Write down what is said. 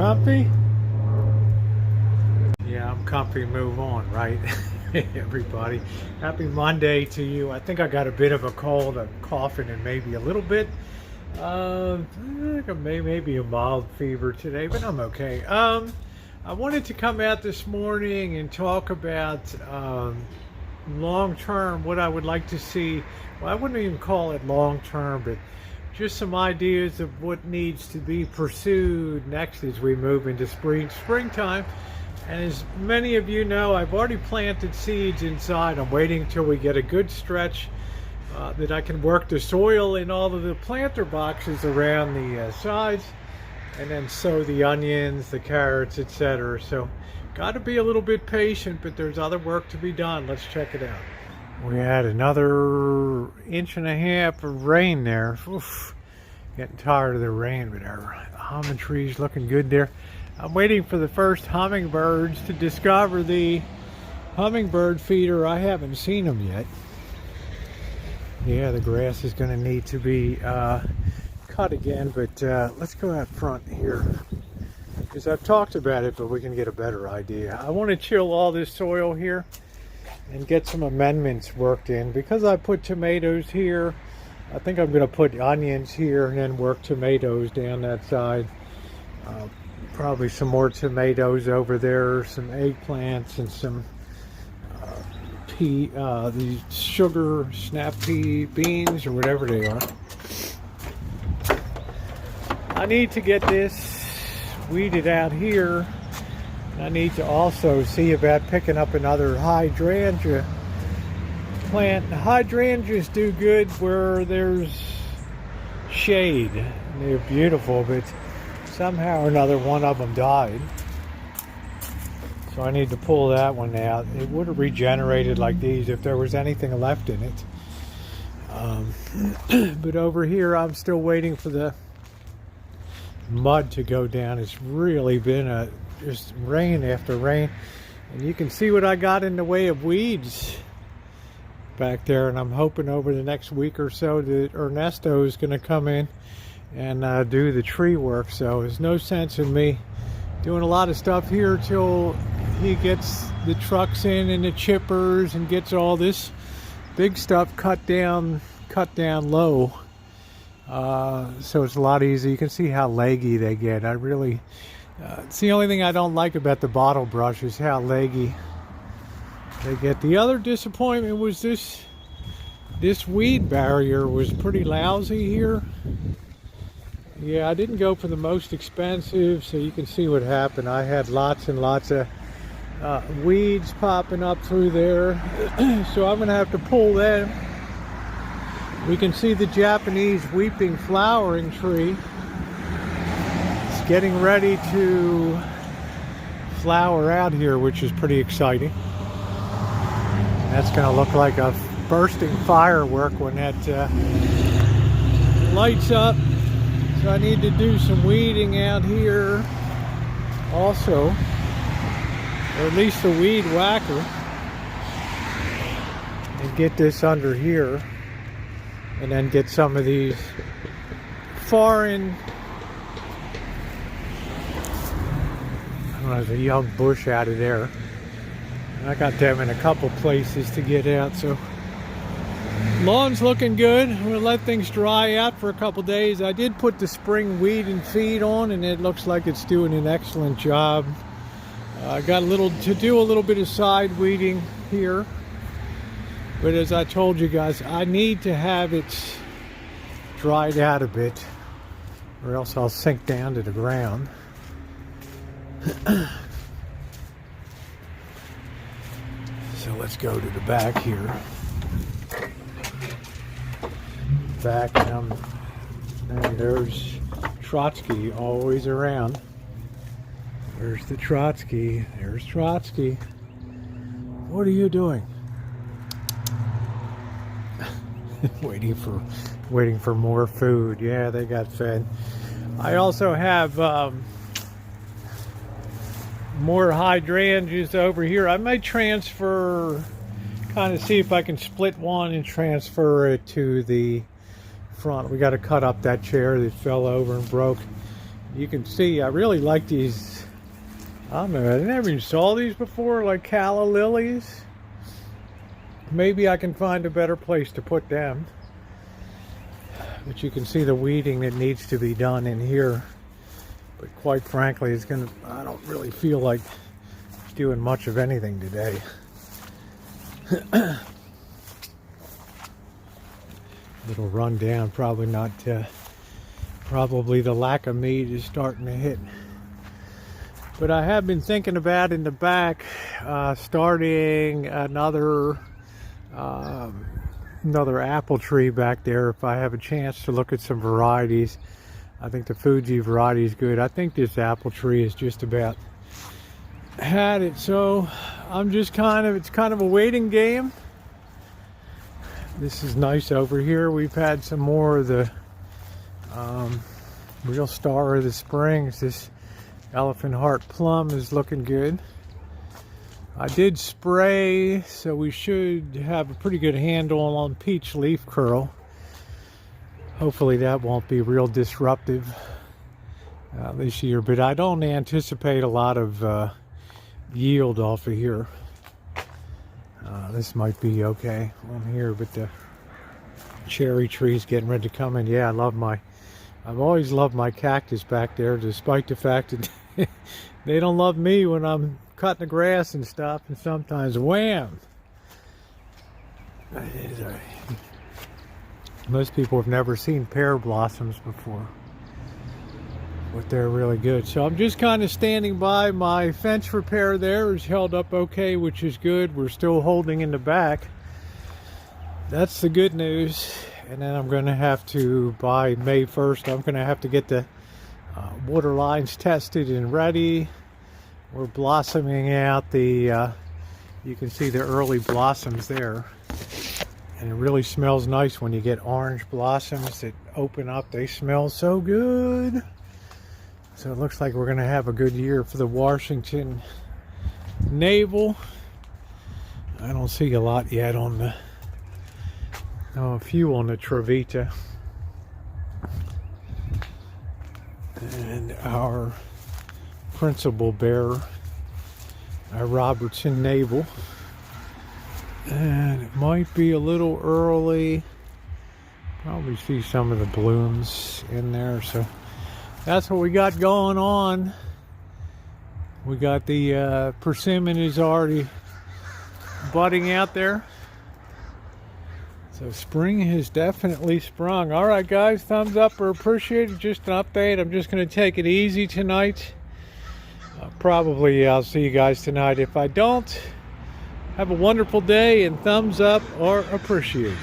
comfy? Yeah, I'm comfy. Move on, right? Everybody. Happy Monday to you. I think I got a bit of a cold. I'm coughing and maybe a little bit. Maybe a mild fever today, but I'm okay. I wanted to come out this morning and talk about long term, what I would like to see. Well, I wouldn't even call it long term, but just some ideas of what needs to be pursued next as we move into springtime. And as many of you know, I've already planted seeds inside. I'm waiting till we get a good stretch that I can work the soil in all of the planter boxes around the sides, and then sow the onions, the carrots, etc. So got to be a little bit patient, but there's other work to be done. Let's check it out. We had another inch and a half of rain there. Oof, getting tired of the rain, but our almond tree's looking good there. I'm waiting for the first hummingbirds to discover the hummingbird feeder. I haven't seen them yet. Yeah, the grass is going to need to be cut again, but let's go out front here, because I've talked about it, but we can get a better idea. I want to chill all this soil here and get some amendments worked in. Because I put tomatoes here, I think I'm going to put onions here and then work tomatoes down that side. Probably some more tomatoes over there, some eggplants, and some the sugar snap pea beans or whatever they are. I need to get this weeded out here. I need to also see about picking up another hydrangea plant. Hydrangeas do good where there's shade. They're beautiful, but somehow or another one of them died. So I need to pull that one out. It would have regenerated like these if there was anything left in it. But over here I'm still waiting for the mud to go down. It's really been just rain after rain, and you can see what I got in the way of weeds back there, and I'm hoping over the next week or so that Ernesto is going to come in and do the tree work. So there's no sense in me doing a lot of stuff here till he gets the trucks in and the chippers and gets all this big stuff cut down low. So it's a lot easier. You can see how leggy they get. It's the only thing I don't like about the bottle brush is how leggy they get. The other disappointment was this weed barrier was pretty lousy here. Yeah, I didn't go for the most expensive, so you can see what happened. I had lots and lots of weeds popping up through there. So I'm gonna have to pull them. We can see the Japanese weeping flowering tree. It's getting ready to flower out here, which is pretty exciting. That's going to look like a bursting firework when that lights up. So I need to do some weeding out here also, or at least a weed whacker, and get this under here. And then get some of these foreign, I don't know, there's a young bush out of there. And I got them in a couple places to get out. So lawn's looking good. We'll let things dry out for a couple days. I did put the spring weed and feed on, and it looks like it's doing an excellent job. I got to do a little bit of side weeding here. But as I told you guys, I need to have it dried out a bit, or else I'll sink down to the ground. So let's go to the back here. Back, and there's Trotsky, always around. There's the Trotsky. There's Trotsky. What are you doing? waiting for more food. Yeah, they got fed. I also have more hydrangeas over here. I might transfer, kind of see if I can split one and transfer it to the front. We got to cut up that chair that fell over and broke. You can see I really like these. I don't know, I never even saw these before, like calla lilies. Maybe I can find a better place to put them. But you can see the weeding that needs to be done in here. But quite frankly, I don't really feel like doing much of anything today. Little rundown, probably not, probably the lack of meat is starting to hit. But I have been thinking about in the back, starting another apple tree back there if I have a chance to look at some varieties. I think the Fuji variety is good. I think this apple tree is just about had it, so I'm just it's kind of a waiting game. This is nice over here. We've had some more of the real star of the springs. This elephant heart plum is looking good. I did spray, so we should have a pretty good handle on peach leaf curl. Hopefully that won't be real disruptive this year, but I don't anticipate a lot of yield off of here. This might be okay on here, but the cherry tree's getting ready to come in. Yeah, I've always loved my cactus back there, despite the fact that they don't love me when I'm cutting the grass and stuff, and sometimes wham! Most people have never seen pear blossoms before, but they're really good. So I'm just kind of standing by. My fence repair there is held up okay, which is good. We're still holding in the back. That's the good news. And then I'm going to have to, by May 1st, I'm going to have to get the water lines tested and ready. We're blossoming out the, you can see the early blossoms there. And it really smells nice when you get orange blossoms that open up. They smell so good. So it looks like we're going to have a good year for the Washington navel. I don't see a lot yet on the, a few on the Trevita. And our principal bearer, our Robertson navel. And it might be a little early. Probably see some of the blooms in there. So that's what we got going on. We got the persimmon is already budding out there. So spring has definitely sprung. All right, guys, thumbs up or appreciate it. Just an update. I'm just going to take it easy tonight. Probably I'll see you guys tonight. If I don't, have a wonderful day, and thumbs up or appreciate it.